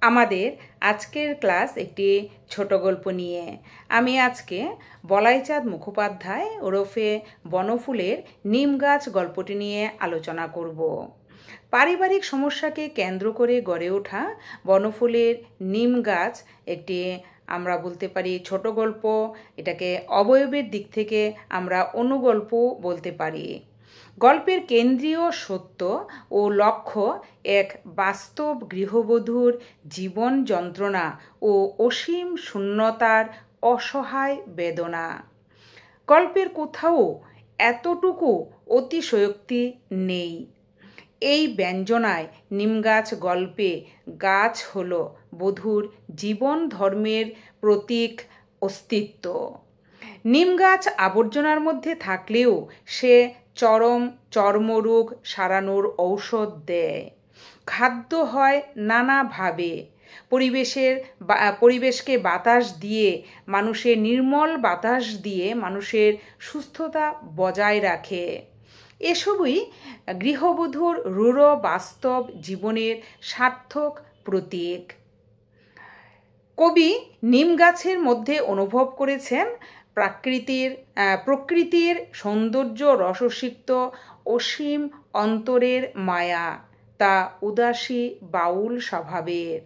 আমাদের আজকের ক্লাস একটি ছোট গল্প নিয়ে। আমি আজকে বলাইচাঁদ মুখোপাধ্যায় ওরফে বনফুলের নিম গাছ গল্পটি নিয়ে আলোচনা করব। পারিবারিক সমস্যাকে কেন্দ্র করে গড়ে ওঠা বনফুলের নিম গাছ একটি আমরা বলতে পারি ছোট গল্প। এটাকে অবয়বের দিক থেকে আমরা অনুগল্প বলতে পারি। গল্পের কেন্দ্রীয় সত্য ও লক্ষ্য এক বাস্তব গৃহবধূর জীবন যন্ত্রণা ও অসীম শূন্যতার অসহায় বেদনা। গল্পের কোথাও এতটুকু অতিশয়োক্তি নেই। এই ব্যঞ্জনায় নিমগাছ গল্পে গাছ হলো বধূর জীবন ধর্মের প্রতীক অস্তিত্ব। নিম গাছ আবর্জনার মধ্যে থাকলেও সে চর্মরোগ সারানোর ঔষধ দেয়। খাদ্য হয় নানাভাবে। পরিবেশকে বাতাস দিয়ে মানুষের নির্মল বাতাস দিয়ে মানুষের সুস্থতা বজায় রাখে। এসবই গৃহবধূর রূঢ় বাস্তব জীবনের সার্থক প্রতীক। কবি নিম গাছের মধ্যে অনুভব করেছেন প্রকৃতির সৌন্দর্য রসসিক্ত অসীম অন্তরের মায়া, তা উদাসী বাউল স্বভাবের।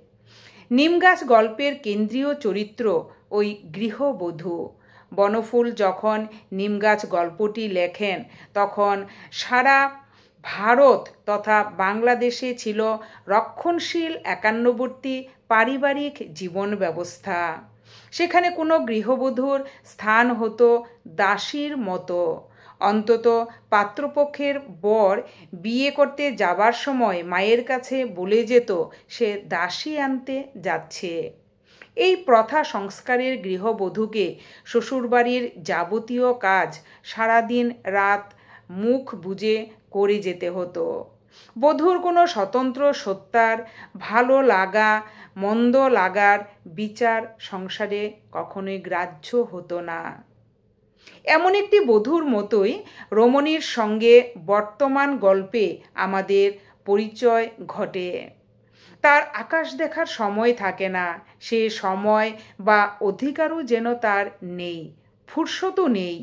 নিমগাছ গল্পের কেন্দ্রীয় চরিত্র ওই গৃহবধূ। বনফুল যখন নিমগাছ গল্পটি লেখেন তখন সারা ভারত তথা বাংলাদেশে ছিল রক্ষণশীল একান্নবর্তী পারিবারিক জীবন ব্যবস্থা। সেখানে কোনো গৃহবধূর স্থান হতো দাসীর মতো। অন্তত পাত্রপক্ষের বর বিয়ে করতে যাবার সময় মায়ের কাছে বলে যেত সে দাসী আনতে যাচ্ছে। এই প্রথা সংস্কারের গৃহবধূকে শ্বশুরবাড়ির যাবতীয় কাজ সারাদিন রাত মুখ বুজে করে যেতে হতো। বধূর কোনো স্বতন্ত্র সত্তার ভালো লাগা মন্দ লাগার বিচার সংসারে কখনোই গ্রাহ্য হতো না। এমন একটি বধূর মতোই রমণীর সঙ্গে বর্তমান গল্পে আমাদের পরিচয় ঘটে। তার আকাশ দেখার সময় থাকে না, সে সময় বা অধিকারও যেন তার নেই, ফুরসতও নেই।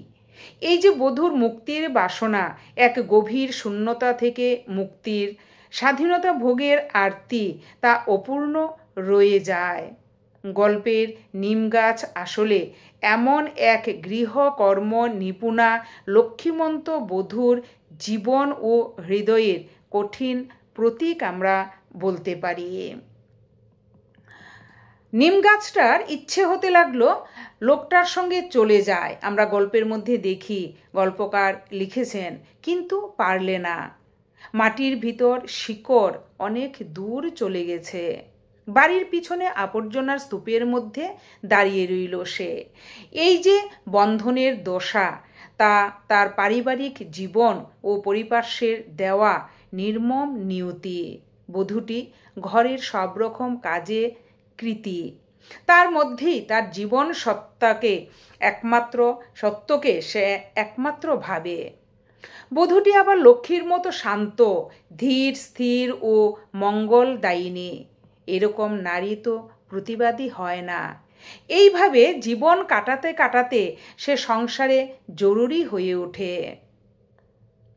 এই যে বধূর মুক্তির বাসনা, এক গভীর শূন্যতা থেকে মুক্তির, স্বাধীনতা ভোগের আরতি, তা অপূর্ণ রয়ে যায়। গল্পের নিমগাছ আসলে এমন এক গৃহকর্ম নিপুণা লক্ষ্মীমন্ত বধূর জীবন ও হৃদয়ের কঠিন প্রতীক আমরা বলতে পারি। নিম গাছটার ইচ্ছে হতে লাগলো লোকটার সঙ্গে চলে যায়। আমরা গল্পের মধ্যে দেখি গল্পকার লিখেছেন, কিন্তু পারলে না। মাটির ভিতর শিকড় অনেক দূর চলে গেছে। বাড়ির পিছনে আবর্জনার স্তূপের মধ্যে দাঁড়িয়ে রইল সে। এই যে বন্ধনের দশা, তা তার পারিবারিক জীবন ও পরিপার্শ্বের দেওয়া নির্মম নিয়তি। বধূটি ঘরের সব রকম কাজে কৃতী। তার মধ্যেই তার জীবন সত্যকে সে একমাত্র ভাবে। বধূটি আবার লক্ষ্মীর মতো শান্ত, ধীর স্থির ও মঙ্গলদায়িনী। এরকম নারী তো প্রতিবাদী হয় না। এইভাবে জীবন কাটাতে কাটাতে সে সংসারে জরুরি হয়ে ওঠে।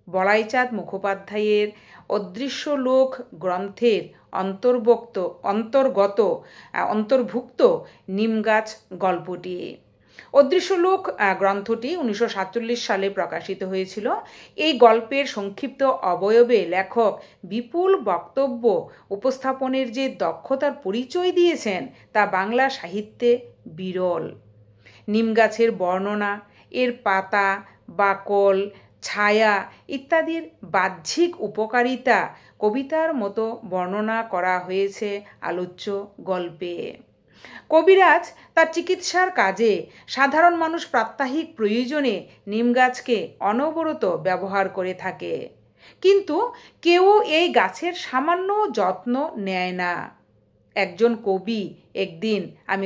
বলাইচাঁদ মুখোপাধ্যায়ের অদৃশ্য লোক গ্রন্থের অন্তর্ভুক্ত নিমগাছ গল্পটি। অদৃশ্য লোক গ্রন্থটি 1947 সালে প্রকাশিত হয়েছিল। এই গল্পের সংক্ষিপ্ত অবয়বে লেখক বিপুল বক্তব্য উপস্থাপনের যে দক্ষতার পরিচয় দিয়েছেন তা বাংলা সাহিত্যে বিরল। নিমগাছের বর্ণনা, এর পাতা, বাকল, ছায়া ইত্যাদির বাহ্যিক উপকারিতা কবিতার মতো বর্ণনা করা হয়েছে আলোচ্য গল্পে। কবিরাজ তার চিকিৎসার কাজে সাধারণ মানুষ প্রাত্যহিক প্রয়োজনে নিমগাছকে অনবরত ব্যবহার করে থাকে, কিন্তু কেউ এই গাছের সামান্য যত্ন নেয় না। একজন কবি একদিন, আমি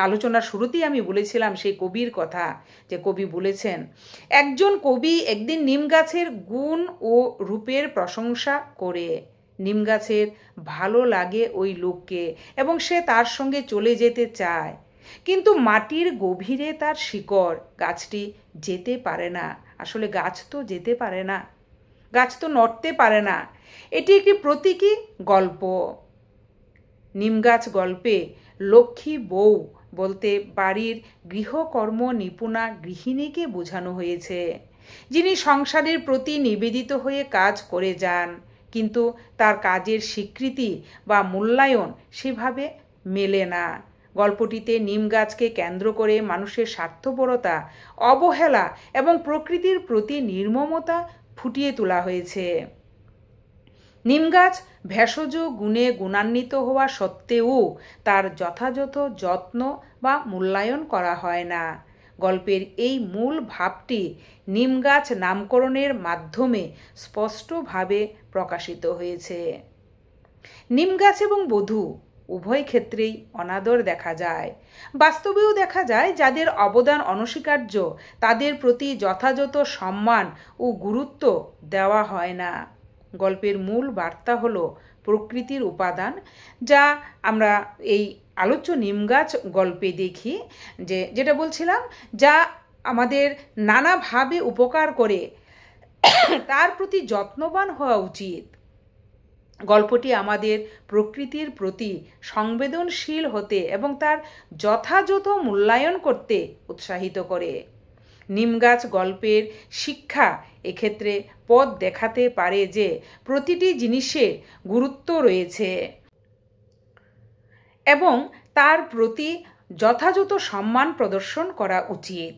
আলোচনার শুরুতেই আমি বলেছিলাম সেই কবির কথা, যে কবি বলেছেন, একজন কবি একদিন নিম গাছের গুণ ও রূপের প্রশংসা করে নিম গাছের ভালো লাগে ওই লোককে এবং সে তার সঙ্গে চলে যেতে চায়, কিন্তু মাটির গভীরে তার শিকড়, গাছটি যেতে পারে না। আসলে গাছ তো যেতে পারে না, গাছ তো নড়তে পারে না। এটি একটি প্রতীকী গল্প। নিম গাছ গল্পে লক্ষ্মী বউ বলতে বাড়ির গৃহকর্ম নিপুণা গৃহিণীকে বোঝানো হয়েছে, যিনি সংসারের প্রতি নিবেদিত হয়ে কাজ করে যান, কিন্তু তার কাজের স্বীকৃতি বা মূল্যায়ন সেভাবে মেলে না। গল্পটিতে নিম গাছকে কেন্দ্র করে মানুষের স্বার্থপরতা, অবহেলা এবং প্রকৃতির প্রতি নির্মমতা ফুটিয়ে তোলা হয়েছে। নিম গাছ ভেষজ গুণে গুণান্বিত হওয়া সত্ত্বেও তার যথাযথ যত্ন বা মূল্যায়ন করা হয় না। গল্পের এই মূল ভাবটি নিম গাছ নামকরণের মাধ্যমে স্পষ্টভাবে প্রকাশিত হয়েছে। নিম গাছ এবং বধূ উভয় ক্ষেত্রেই অনাদর দেখা যায়। বাস্তবেও দেখা যায় যাদের অবদান অনস্বীকার্য তাদের প্রতি যথাযথ সম্মান ও গুরুত্ব দেওয়া হয় না। গল্পের মূল বার্তা হলো প্রকৃতির উপাদান, যা আমরা এই আলোচ্য নিম গাছ গল্পে দেখি, যেটা বলছিলাম, যা আমাদের নানাভাবে উপকার করে, তার প্রতি যত্নবান হওয়া উচিত। গল্পটি আমাদের প্রকৃতির প্রতি সংবেদনশীল হতে এবং তার যথাযথ মূল্যায়ন করতে উৎসাহিত করে। নিম গাছ গল্পের শিক্ষা এক্ষেত্রে পথ দেখাতে পারে যে প্রতিটি জিনিসের গুরুত্ব রয়েছে এবং তার প্রতি যথাযথ সম্মান প্রদর্শন করা উচিত।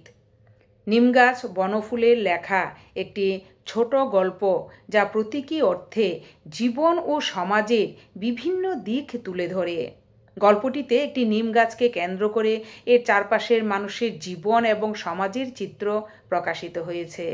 নিম গাছ বনফুলের লেখা একটি ছোট গল্প, যা প্রতীকী অর্থে জীবন ও সমাজের বিভিন্ন দিক তুলে ধরে। গল্পটিতে একটি নিম গাছকে কেন্দ্র করে এর চারপাশের মানুষের জীবন এবং সমাজের চিত্র প্রকাশিত হয়েছে।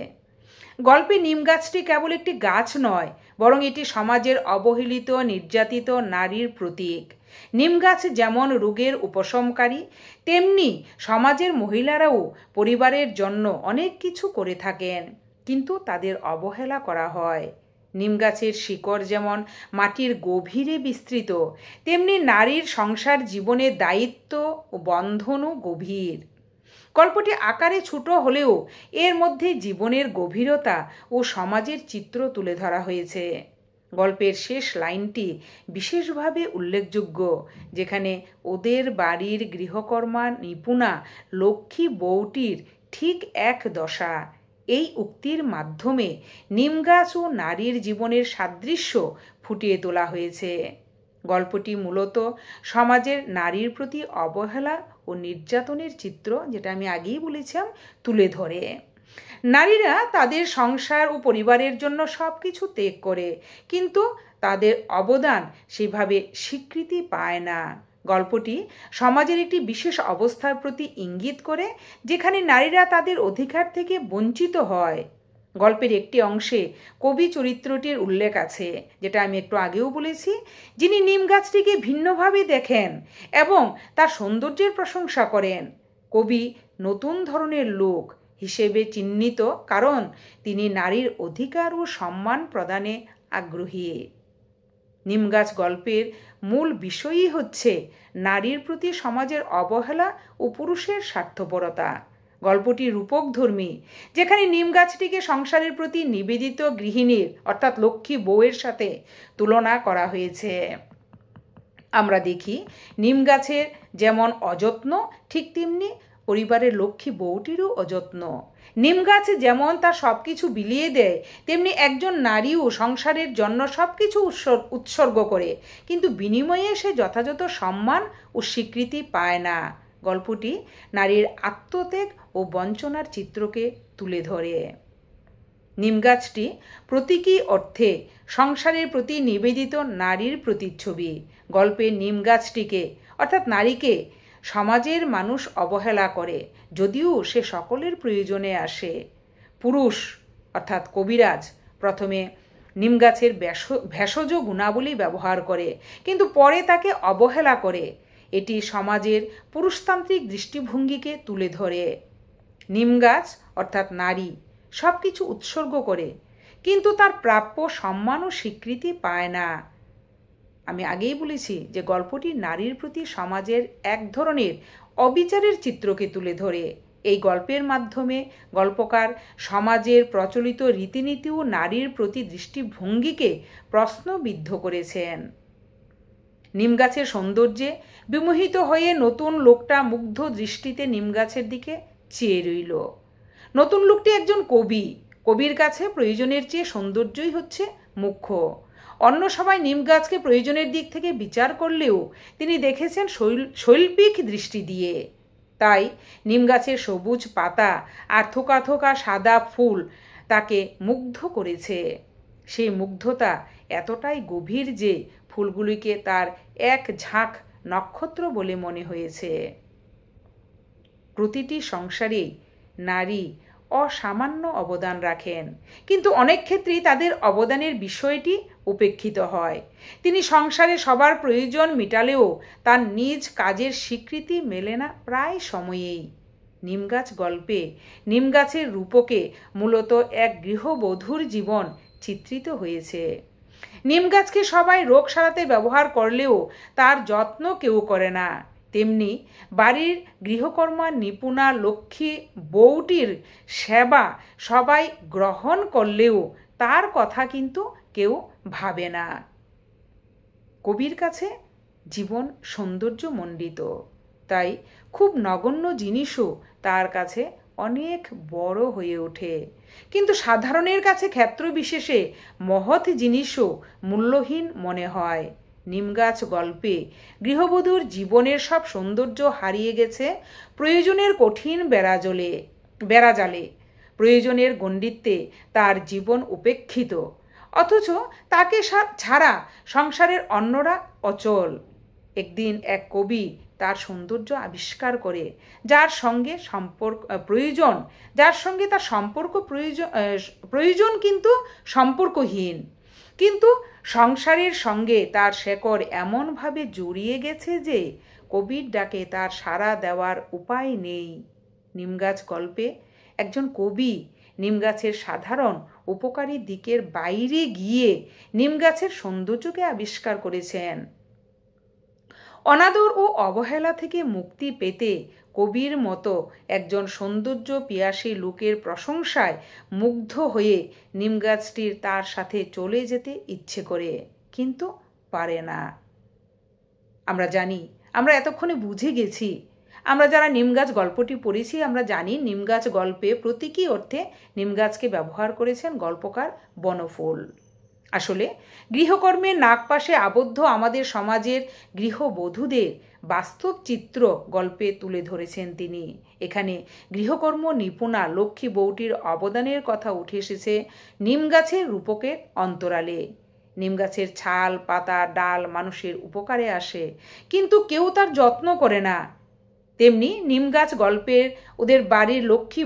গল্পে নিম গাছটি কেবল একটি গাছ নয়, বরং এটি সমাজের অবহেলিত, নির্যাতিত নারীর প্রতীক। নিম গাছ যেমন রোগের উপশমকারী, তেমনি সমাজের মহিলারাও পরিবারের জন্য অনেক কিছু করে থাকেন, কিন্তু তাদের অবহেলা করা হয়। নিম গাছের শিকড় যেমন মাটির গভীরে বিস্তৃত, তেমনি নারীর সংসার জীবনের দায়িত্ব ও বন্ধনও গভীর। গল্পটি আকারে ছোট হলেও এর মধ্যে জীবনের গভীরতা ও সমাজের চিত্র তুলে ধরা হয়েছে। গল্পের শেষ লাইনটি বিশেষভাবে উল্লেখযোগ্য, যেখানে ওদের বাড়ির গৃহকর্মা নিপুণা লক্ষ্মী বউটির ঠিক এক দশা। এই উক্তির মাধ্যমে নিম গাছ ও নারীর জীবনের সাদৃশ্য ফুটিয়ে তোলা হয়েছে। গল্পটি মূলত সমাজের নারীর প্রতি অবহেলা ও নির্যাতনের চিত্র, যেটা আমি আগেই বলেছিলাম, তুলে ধরে। নারীরা তাদের সংসার ও পরিবারের জন্য সব কিছু ত্যাগ করে, কিন্তু তাদের অবদান সেভাবে স্বীকৃতি পায় না। গল্পটি সমাজের একটি বিশেষ অবস্থার প্রতি ইঙ্গিত করে, যেখানে নারীরা তাদের অধিকার থেকে বঞ্চিত হয়। গল্পের একটি অংশে কবি চরিত্রটির উল্লেখ আছে, যেটা আমি একটু আগেও বলেছি, যিনি নিম গাছটিকে ভিন্নভাবে দেখেন এবং তার সৌন্দর্যের প্রশংসা করেন। কবি নতুন ধরনের লোক হিসেবে চিহ্নিত, কারণ তিনি নারীর অধিকার ও সম্মান প্রদানে আগ্রহী। নিম গাছ গল্পের মূল বিষয়ই হচ্ছে নারীর প্রতি সমাজের অবহেলা ও পুরুষের স্বার্থপরতা। গল্পটি রূপকধর্মী, যেখানে নিম গাছটিকে সংসারের প্রতি নিবেদিত গৃহিণীর অর্থাৎ লক্ষ্মী বউয়ের সাথে তুলনা করা হয়েছে। আমরা দেখি নিম গাছের যেমন অযত্ন, ঠিক তেমনি পরিবারের লক্ষ্মী বউটিরও অযত্ন। নিম গাছ যেমন তার সব কিছু বিলিয়ে দেয়, তেমনি একজন নারীও সংসারের জন্য সব কিছু উৎসর্গ করে, কিন্তু বিনিময়ে সে যথাযথ সম্মান ও স্বীকৃতি পায় না। গল্পটি নারীর আত্মত্যাগ ও বঞ্চনার চিত্রকে তুলে ধরে। নিম গাছটি প্রতীকী অর্থে সংসারের প্রতি নিবেদিত নারীর প্রতিচ্ছবি। গল্পে নিম গাছটিকে অর্থাৎ নারীকে সমাজের মানুষ অবহেলা করে, যদিও সে সকলের প্রয়োজনে আসে। পুরুষ অর্থাৎ কবিরাজ প্রথমে নিম গাছের ভেষজ গুণাবলী ব্যবহার করে, কিন্তু পরে তাকে অবহেলা করে। এটি সমাজের পুরুষতান্ত্রিক দৃষ্টিভঙ্গিকে তুলে ধরে। নিম গাছ অর্থাৎ নারী সব কিছু উৎসর্গ করে, কিন্তু তার প্রাপ্য সম্মান ও স্বীকৃতি পায় না। আমি আগেই বলেছি যে গল্পটি নারীর প্রতি সমাজের এক ধরনের অবিচারের চিত্রকে তুলে ধরে। এই গল্পের মাধ্যমে গল্পকার সমাজের প্রচলিত রীতিনীতি ও নারীর প্রতি দৃষ্টিভঙ্গিকে প্রশ্নবিদ্ধ করেছেন। নিমগাছের সৌন্দর্যে বিমোহিত হয়ে নতুন লোকটা মুগ্ধ দৃষ্টিতে নিমগাছের দিকে চেয়ে রইল। নতুন লোকটি একজন কবি। কবির কাছে প্রয়োজনের চেয়ে সৌন্দর্যই হচ্ছে মুখ্য। অন্য সবাই নিমগাছকে প্রয়োজনের দিক থেকে বিচার করলেও তিনি দেখেছেন শৈল্পিক দৃষ্টি দিয়ে। তাই নিমগাছের সবুজ পাতা আর থোকা থোকা সাদা ফুল তাকে মুগ্ধ করেছে। সেই মুগ্ধতা এতটাই গভীর যে ফুলগুলিকে তার এক ঝাঁক নক্ষত্র বলে মনে হয়েছে। প্রতিটি সংসারেই নারী অসামান্য অবদান রাখেন, কিন্তু অনেক ক্ষেত্রেই তাদের অবদানের বিষয়টি উপেক্ষিত হয়। তিনি সংসারে সবার প্রয়োজন মেটালেও তার নিজ কাজের স্বীকৃতি মেলে না প্রায় সময়েই। নিমগাছ গল্পে নিমগাছের রূপকে মূলত এক গৃহবধূর জীবন চিত্রিত হয়েছে। নিমগাছকে সবাই রোগ সারাতে ব্যবহার করলেও তার যত্ন কেউ করে না। তেমনি বাড়ির গৃহকর্মা নিপুণা লক্ষ্মী বউটির সেবা সবাই গ্রহণ করলেও তার কথা কিন্তু কেউ ভাবে না। কবির কাছে জীবন সৌন্দর্যমণ্ডিত, তাই খুব নগণ্য জিনিসও তার কাছে অনেক বড় হয়ে ওঠে। কিন্তু সাধারণের কাছে ক্ষেত্র বিশেষে মহৎ জিনিসও মূল্যহীন মনে হয়। নিমগাছ গল্পে গৃহবধূর জীবনের সব সৌন্দর্য হারিয়ে গেছে প্রয়োজনের কঠিন বেড়াজালে। প্রয়োজনের গণ্ডিত্যে তার জীবন উপেক্ষিত, অথচ তাকে ছাড়া সংসারের অন্যরা অচল। একদিন এক কবি তার সৌন্দর্য আবিষ্কার করে, যার সঙ্গে তার সম্পর্ক প্রয়োজন কিন্তু সম্পর্কহীন। কিন্তু সংসারের সঙ্গে তার শেকড় এমনভাবে জড়িয়ে গেছে যে কবির ডাকে তার সাড়া দেওয়ার উপায় নেই। নিমগাছ গল্পে একজন কবি নিমগাছের সাধারণ উপকারী দিকের বাইরে গিয়ে নিমগাছের সৌন্দর্যকে আবিষ্কার করেছেন। অনাদর ও অবহেলা থেকে মুক্তি পেতে কবির মতো একজন সৌন্দর্য পিয়াসী লোকের প্রশংসায় মুগ্ধ হয়ে নিমগাছটির তার সাথে চলে যেতে ইচ্ছে করে, কিন্তু পারে না। আমরা জানি, আমরা এতক্ষণে বুঝে গেছি, আমরা যারা নিমগাছ গল্পটি পড়েছি আমরা জানি নিমগাছ গল্পে প্রতীকী অর্থে নিমগাছকে ব্যবহার করেছেন গল্পকার বনফুল। আসলে গৃহকর্মের নাগপাশে আবদ্ধ আমাদের সমাজের গৃহবধূদের বাস্তব চিত্র গল্পে তুলে ধরেছেন তিনি। এখানে গৃহকর্ম নিপুণা লক্ষ্মী বউটির অবদানের কথা উঠে এসেছে নিমগাছের রূপকের অন্তরালে। নিমগাছের ছাল পাতা ডাল মানুষের উপকারে আসে, কিন্তু কেউ তার যত্ন করে না। তেমনি নিমগাছ গল্পের ওদের বাড়ির লক্ষ্মী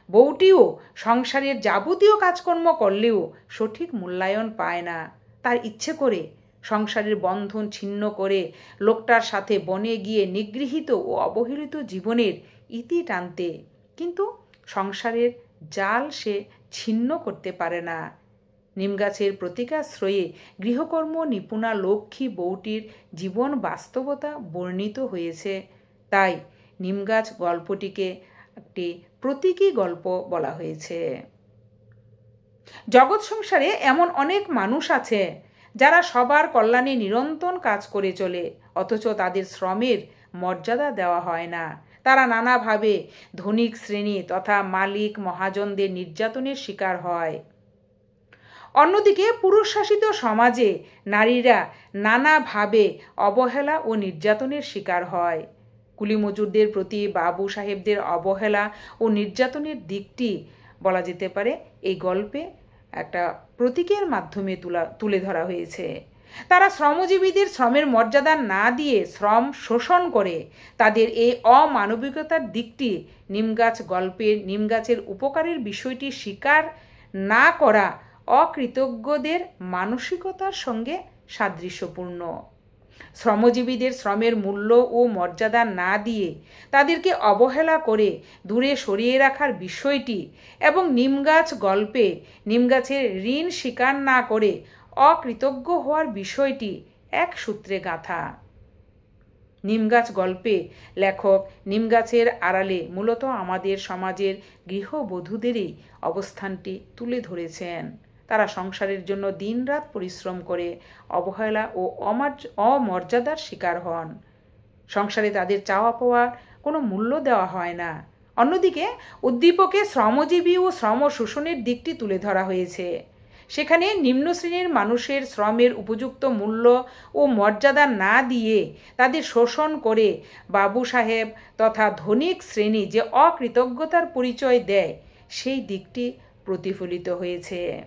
বউটিও সংসারের যাবতীয় কাজকর্ম করলেও সঠিক মূল্যায়ন পায় না। তার ইচ্ছে করে সংসারের বন্ধন ছিন্ন করে লোকটার সাথে বনে গিয়ে নিগৃহীত ও অবহেলিত জীবনের ইতি টানতে, কিন্তু সংসারের জাল সে ছিন্ন করতে পারে না। নিমগাছের প্রতীকাশ্রয়ে গৃহকর্ম নিপুণা লক্ষ্মী বউটির জীবন বাস্তবতা বর্ণিত হয়েছে। তাই নিমগাছ গল্পটিকে একটি প্রতীকী গল্প বলা হয়েছে। জগৎ সংসারে এমন অনেক মানুষ আছে যারা সবার কল্যাণে নিরন্তর কাজ করে চলে, অথচ তাদের শ্রমের মর্যাদা দেওয়া হয় না। তারা নানাভাবে ধনিক শ্রেণী তথা মালিক মহাজনদের নির্যাতনের শিকার হয়। অন্যদিকে পুরুষ শাসিত সমাজে নারীরা নানাভাবে অবহেলা ও নির্যাতনের শিকার হয়। কুলি মজুরদের প্রতি বাবু সাহেবদের অবহেলা ও নির্যাতনের দিকটি বলা যেতে পারে এই গল্পে একটা প্রতীকের মাধ্যমে তুলে ধরা হয়েছে। তারা শ্রমজীবীদের শ্রমের মর্যাদা না দিয়ে শ্রম শোষণ করে। তাদের এই অমানবিকতার দিকটি নিমগাছ গল্পের নিমগাছের উপকারের বিষয়টি স্বীকার না করা অকৃতজ্ঞদের মানসিকতার সঙ্গে সাদৃশ্যপূর্ণ। শ্রমজীবীদের শ্রমের মূল্য ও মর্যাদা না দিয়ে তাদেরকে অবহেলা করে দূরে সরিয়ে রাখার বিষয়টি এবং নিমগাছ গল্পে নিমগাছের ঋণ স্বীকার না করে অকৃতজ্ঞ হওয়ার বিষয়টি এক সূত্রে গাঁথা। নিমগাছ গল্পে লেখক নিমগাছের আড়ালে মূলত আমাদের সমাজের গৃহবধূদেরই অবস্থানটি তুলে ধরেছেন। তারা সংসারের জন্য দিনরাত পরিশ্রম করে অবহেলা ও অমর্যাদার শিকার হন। সংসারে তাদের চাওয়া পাওয়ার কোনো মূল্য দেওয়া হয় না। অন্যদিকে উদ্দীপকে শ্রমজীবী ও শ্রম শোষণের দিকটি তুলে ধরা হয়েছে। সেখানে নিম্ন শ্রেণীর মানুষের শ্রমের উপযুক্ত মূল্য ও মর্যাদা না দিয়ে তাদের শোষণ করে বাবু সাহেব তথা ধনিক শ্রেণী যে অকৃতজ্ঞতার পরিচয় দেয় সেই দিকটি প্রতিফলিত হয়েছে।